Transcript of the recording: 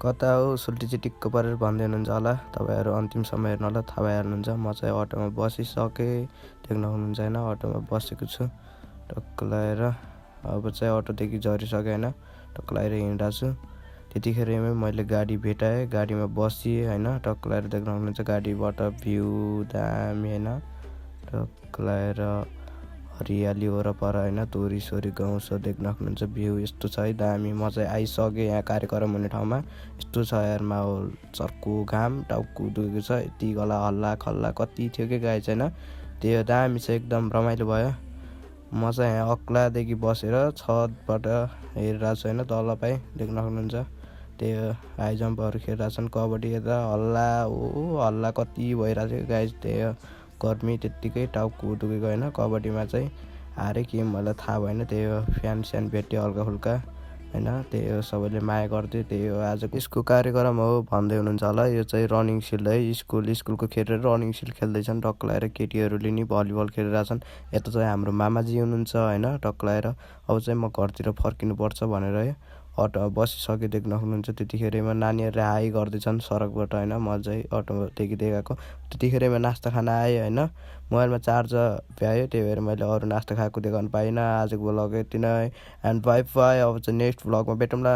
कता हो सुल्टी चाहिँ टिक्क परेर भन्दै हुनुहुन्छ होला तपाईँहरू अन्तिमसम्म हेर्नु होला थाहा भइहाल्नुहुन्छ। म चाहिँ अटोमा बसिसकेँ देख्न सक्नुहुन्छ होइन अटोमा बसेको छु टक्क लगाएर। अब चाहिँ अटोदेखि झरिसकेँ होइन टक्क लगाएर हिँडिरहेको छु। त्यतिखेरमै मैले गाडी भेटाएँ, गाडीमा बसेँ होइन टक्क लगाएर देख्न सक्नुहुन्छ गाडीबाट भ्यू दामी होइन टक्क लगाएर हरियाली वरपर होइन तोरीसोरी गाउँछ देख्न सक्नुहुन्छ भ्यू यस्तो छ है दामी। म चाहिँ आइसकेँ यहाँ कार्यक्रम हुने ठाउँमा। यस्तो छ यार माहौल चर्को घाम टाउको दुखेको छ यति गला हल्ला खल्ला कति थियो कि गाई चाहिँ होइन त्यो दामी छ एकदम रमाइलो भयो। म चाहिँ यहाँ अक्लादेखि बसेर छतबाट हेरिरहेको छु होइन तल पाइ देख्न सक्नुहुन्छ त्यो हाई जम्पहरू खेलिरहेको छन् कबड्डी हेर्दा हल्ला ओ हल्ला कति भइरहेको थियो गाई। त्यो गर्मी त्यत्तिकै टाउको दुखेको होइन कबड्डीमा चाहिँ हारे के मलाई थाहा भएन। त्यो फ्यान स्यान भेट्यो हल्का फुल्का होइन त्यो सबैले माया गर्थ्यो। त्यही हो आज यसको कार्यक्रम हो भन्दै हुनुहुन्छ होला। यो चाहिँ रनिङ सिल्ड है स्कुलको खेलेर रनिङ सिल्ड खेल्दैछन् टक्क लगाएर केटीहरूले नि भलिबल खेलिरहेछन्। यता चाहिँ हाम्रो मामाजी हुनुहुन्छ होइन टक्क लगाएर। अब चाहिँ म घरतिर फर्किनुपर्छ भनेर है अटोमा बसिसकेँ देख्न सक्नुहुन्छ। त्यतिखेरैमा नानीहरूले हाई गर्दैछन् सडकबाट होइन म चाहिँ अटोदेखि देखाएको। त्यतिखेरैमा नास्ता खाना आयो होइन मोबाइलमा चार्ज भ्यायो त्यही भएर मैले अरू नास्ता खाएको देखाउनु पाइनँ। आजको भ्लग यति नै एन्ड बाई बाई। अब चाहिँ नेक्स्ट भ्लगमा भेटौँला।